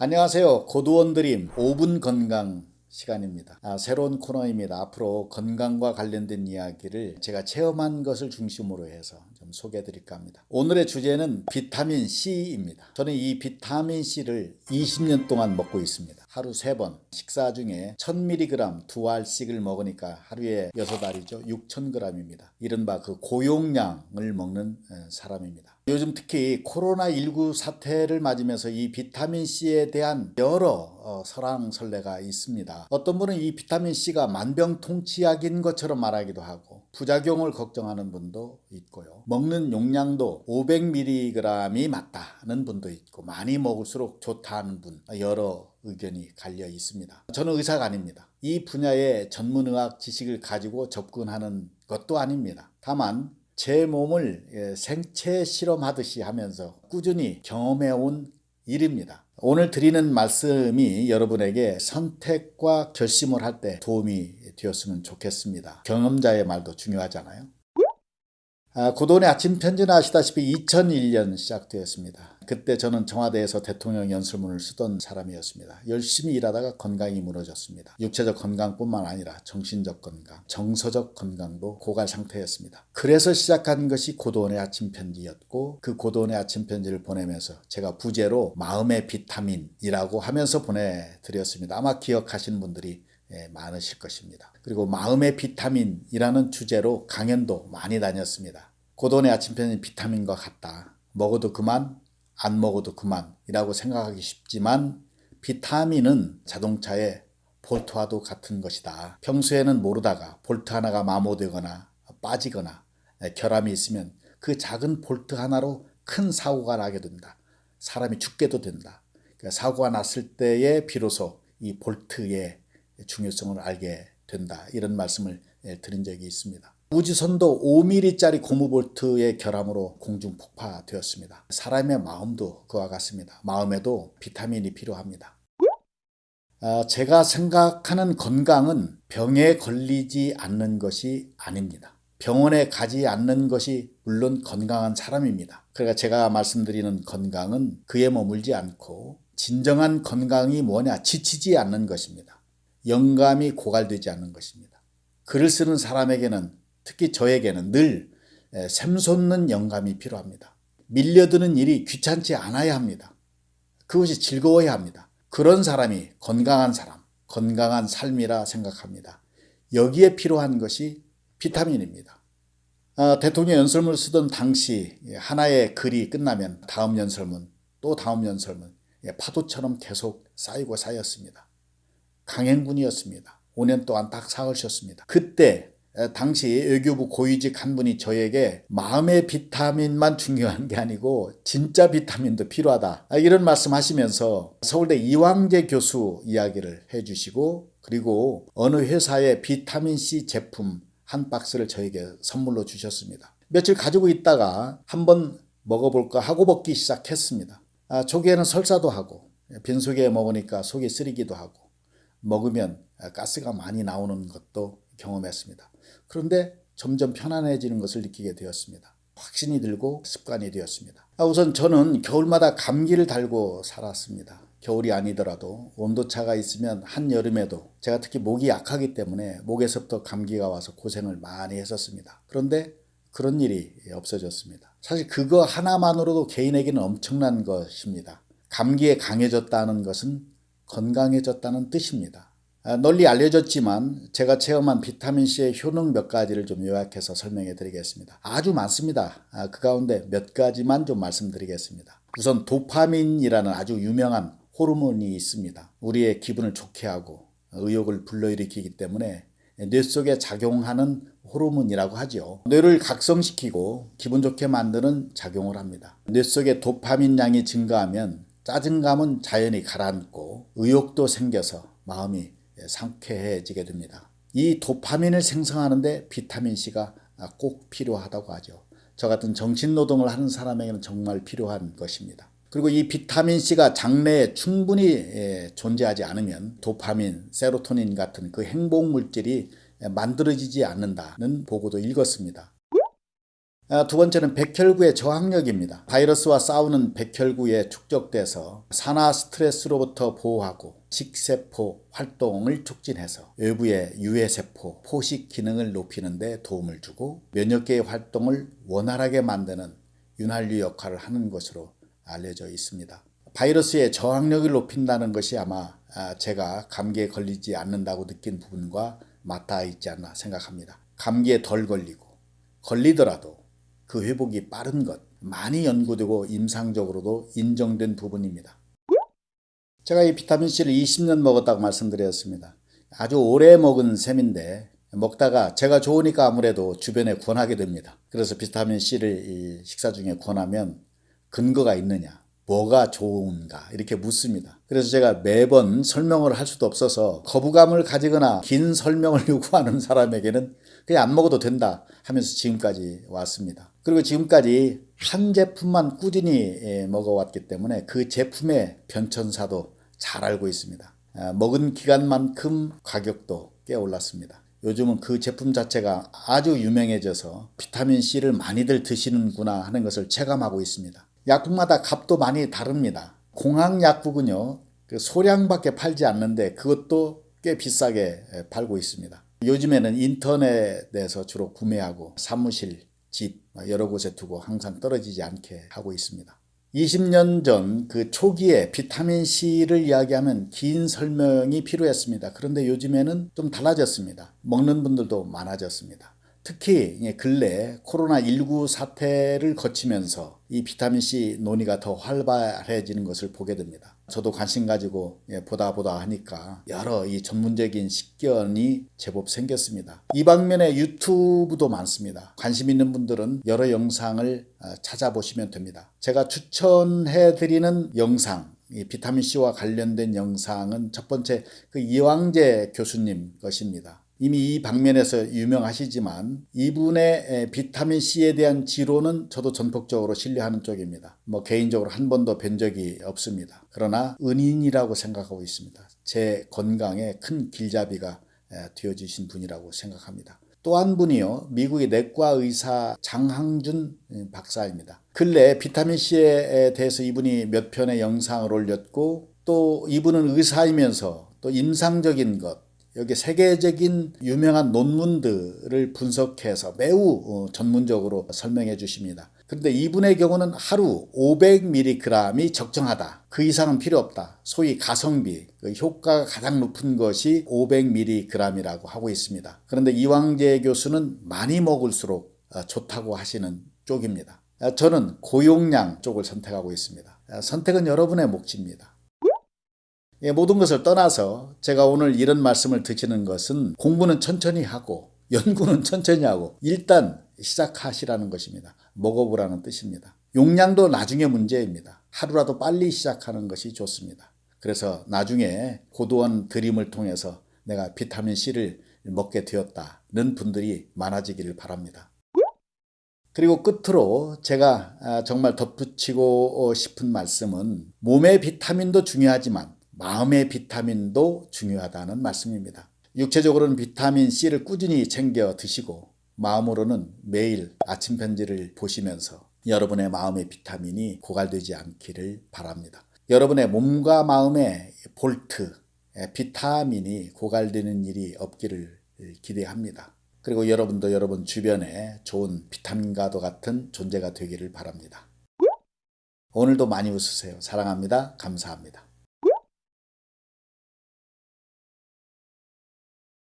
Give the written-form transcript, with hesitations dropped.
안녕하세요. 고두원 드림 5분 건강 시간입니다. 새로운 코너입니다. 앞으로 건강과 관련된 이야기를 제가 체험한 것을 중심으로 해서 좀 소개해 드릴까 합니다. 오늘의 주제는 비타민 C입니다. 저는 이 비타민 C를 20년 동안 먹고 있습니다. 하루 3번 식사 중에 1000mg 2알씩을 먹으니까 하루에 6알이죠. 6000g입니다. 이른바 그 고용량을 먹는 사람입니다. 요즘 특히 코로나19 사태를 맞으면서 이 비타민C에 대한 여러 설왕설래가 있습니다. 어떤 분은 이 비타민C가 만병통치약인 것처럼 말하기도 하고 부작용을 걱정하는 분도 있고요. 먹는 용량도 500mg이 맞다는 분도 있고 많이 먹을수록 좋다는 분, 여러 의견이 갈려 있습니다. 저는 의사가 아닙니다. 이 분야의 전문의학 지식을 가지고 접근하는 것도 아닙니다. 다만 제 몸을 생체 실험하듯이 하면서 꾸준히 경험해온 일입니다. 오늘 드리는 말씀이 여러분에게 선택과 결심을 할 때 도움이 되었으면 좋겠습니다. 경험자의 말도 중요하잖아요. 고도원의 아침 편지는 아시다시피 2001년 시작되었습니다. 그때 저는 청와대에서 대통령 연설문을 쓰던 사람이었습니다. 열심히 일하다가 건강이 무너졌습니다. 육체적 건강뿐만 아니라 정신적 건강, 정서적 건강도 고갈 상태였습니다. 그래서 시작한 것이 고도원의 아침 편지였고 그 고도원의 아침 편지를 보내면서 제가 부제로 마음의 비타민이라고 하면서 보내드렸습니다. 아마 기억하시는 분들이 많으실 것입니다. 그리고 마음의 비타민이라는 주제로 강연도 많이 다녔습니다. 고도원의 아침편은 비타민과 같다. 먹어도 그만, 안 먹어도 그만이라고 생각하기 쉽지만 비타민은 자동차의 볼트와도 같은 것이다. 평소에는 모르다가 볼트 하나가 마모되거나 빠지거나 결함이 있으면 그 작은 볼트 하나로 큰 사고가 나게 된다. 사람이 죽게도 된다. 그러니까 사고가 났을 때에 비로소 이 볼트의 중요성을 알게 된다. 이런 말씀을 드린 적이 있습니다. 우주선도 5mm짜리 고무볼트의 결함으로 공중 폭파되었습니다. 사람의 마음도 그와 같습니다. 마음에도 비타민이 필요합니다. 제가 생각하는 건강은 병에 걸리지 않는 것이 아닙니다. 병원에 가지 않는 것이 물론 건강한 사람입니다. 그러니까 제가 말씀드리는 건강은 그에 머물지 않고 진정한 건강이 뭐냐? 지치지 않는 것입니다. 영감이 고갈되지 않는 것입니다. 글을 쓰는 사람에게는 특히 저에게는 늘 샘솟는 영감이 필요합니다. 밀려드는 일이 귀찮지 않아야 합니다. 그것이 즐거워야 합니다. 그런 사람이 건강한 사람, 건강한 삶이라 생각합니다. 여기에 필요한 것이 비타민입니다. 대통령 연설문을 쓰던 당시 하나의 글이 끝나면 다음 연설문, 또 다음 연설문, 파도처럼 계속 쌓이고 쌓였습니다. 강행군이었습니다. 5년 동안 딱 사흘 쉬었습니다. 그때 당시 외교부 고위직 한 분이 저에게 마음의 비타민만 중요한 게 아니고 진짜 비타민도 필요하다. 이런 말씀하시면서 서울대 이황재 교수 이야기를 해주시고 그리고 어느 회사의 비타민C 제품 한 박스를 저에게 선물로 주셨습니다. 며칠 가지고 있다가 한번 먹어볼까 하고 먹기 시작했습니다. 초기에는 설사도 하고 빈속에 먹으니까 속이 쓰리기도 하고 먹으면 가스가 많이 나오는 것도 경험했습니다. 그런데 점점 편안해지는 것을 느끼게 되었습니다. 확신이 들고 습관이 되었습니다. 우선 저는 겨울마다 감기를 달고 살았습니다. 겨울이 아니더라도 온도차가 있으면 한여름에도 제가 특히 목이 약하기 때문에 목에서부터 감기가 와서 고생을 많이 했었습니다. 그런데 그런 일이 없어졌습니다. 사실 그거 하나만으로도 개인에게는 엄청난 것입니다. 감기에 강해졌다는 것은 건강해졌다는 뜻입니다. 널리 알려졌지만 제가 체험한 비타민C의 효능 몇 가지를 좀 요약해서 설명해 드리겠습니다. 아주 많습니다. 그 가운데 몇 가지만 좀 말씀드리겠습니다. 우선 도파민이라는 아주 유명한 호르몬이 있습니다. 우리의 기분을 좋게 하고 의욕을 불러일으키기 때문에 뇌 속에 작용하는 호르몬이라고 하죠. 뇌를 각성시키고 기분 좋게 만드는 작용을 합니다. 뇌 속에 도파민 양이 증가하면 짜증감은 자연히 가라앉고 의욕도 생겨서 마음이 상쾌해지게 됩니다. 이 도파민을 생성하는데 비타민C가 꼭 필요하다고 하죠. 저 같은 정신노동을 하는 사람에게는 정말 필요한 것입니다. 그리고 이 비타민C가 장내에 충분히 존재하지 않으면 도파민, 세로토닌 같은 그 행복물질이 만들어지지 않는다는 보고도 읽었습니다. 두 번째는 백혈구의 저항력입니다. 바이러스와 싸우는 백혈구에 축적돼서 산화 스트레스로부터 보호하고 식세포 활동을 촉진해서 외부의 유해세포 포식 기능을 높이는 데 도움을 주고 면역계의 활동을 원활하게 만드는 윤활유 역할을 하는 것으로 알려져 있습니다. 바이러스의 저항력을 높인다는 것이 아마 제가 감기에 걸리지 않는다고 느낀 부분과 맞닿아 있지 않나 생각합니다. 감기에 덜 걸리고 걸리더라도 그 회복이 빠른 것 많이 연구되고 임상적으로도 인정된 부분입니다. 제가 이 비타민C를 20년 먹었다고 말씀드렸습니다. 아주 오래 먹은 셈인데 먹다가 제가 좋으니까 아무래도 주변에 권하게 됩니다. 그래서 비타민C를 식사 중에 권하면 근거가 있느냐, 뭐가 좋은가 이렇게 묻습니다. 그래서 제가 매번 설명을 할 수도 없어서 거부감을 가지거나 긴 설명을 요구하는 사람에게는 그냥 안 먹어도 된다 하면서 지금까지 왔습니다. 그리고 지금까지 한 제품만 꾸준히 먹어왔기 때문에 그 제품의 변천사도 잘 알고 있습니다. 먹은 기간만큼 가격도 꽤 올랐습니다. 요즘은 그 제품 자체가 아주 유명해져서 비타민C를 많이들 드시는구나 하는 것을 체감하고 있습니다. 약국마다 값도 많이 다릅니다. 공항약국은요, 그 소량밖에 팔지 않는데 그것도 꽤 비싸게 팔고 있습니다. 요즘에는 인터넷에서 주로 구매하고 사무실, 집 여러 곳에 두고 항상 떨어지지 않게 하고 있습니다. 20년 전 그 초기에 비타민C를 이야기하면 긴 설명이 필요했습니다. 그런데 요즘에는 좀 달라졌습니다. 먹는 분들도 많아졌습니다. 특히 근래 코로나19 사태를 거치면서 이 비타민C 논의가 더 활발해지는 것을 보게 됩니다. 저도 관심 가지고 보다 하니까 여러 이 전문적인 식견이 제법 생겼습니다. 이 방면에 유튜브도 많습니다. 관심 있는 분들은 여러 영상을 찾아보시면 됩니다. 제가 추천해드리는 영상, 이 비타민C와 관련된 영상은 첫 번째 그 이왕재 교수님 것입니다. 이미 이 방면에서 유명하시지만 이분의 비타민C에 대한 지론은 저도 전폭적으로 신뢰하는 쪽입니다. 개인적으로 한 번도 뵌 적이 없습니다. 그러나 은인이라고 생각하고 있습니다. 제 건강에 큰 길잡이가 되어주신 분이라고 생각합니다. 또 한 분이요, 미국의 내과 의사 장항준 박사입니다. 근래 비타민C에 대해서 이분이 몇 편의 영상을 올렸고 또 이분은 의사이면서 또 임상적인 것, 여기 세계적인 유명한 논문들을 분석해서 매우 전문적으로 설명해 주십니다. 그런데 이분의 경우는 하루 500mg이 적정하다. 그 이상은 필요 없다. 소위 가성비, 그 효과가 가장 높은 것이 500mg이라고 하고 있습니다. 그런데 이왕재 교수는 많이 먹을수록 좋다고 하시는 쪽입니다. 저는 고용량 쪽을 선택하고 있습니다. 선택은 여러분의 몫입니다. 모든 것을 떠나서 제가 오늘 이런 말씀을 드리는 것은 공부는 천천히 하고 연구는 천천히 하고 일단 시작하시라는 것입니다. 먹어보라는 뜻입니다. 용량도 나중에 문제입니다. 하루라도 빨리 시작하는 것이 좋습니다. 그래서 나중에 고도원 드림을 통해서 내가 비타민C를 먹게 되었다는 분들이 많아지기를 바랍니다. 그리고 끝으로 제가 정말 덧붙이고 싶은 말씀은 몸의 비타민도 중요하지만 마음의 비타민도 중요하다는 말씀입니다. 육체적으로는 비타민C를 꾸준히 챙겨 드시고 마음으로는 매일 아침 편지를 보시면서 여러분의 마음의 비타민이 고갈되지 않기를 바랍니다. 여러분의 몸과 마음의 볼트, 비타민이 고갈되는 일이 없기를 기대합니다. 그리고 여러분도 여러분 주변에 좋은 비타민과도 같은 존재가 되기를 바랍니다. 오늘도 많이 웃으세요. 사랑합니다. 감사합니다.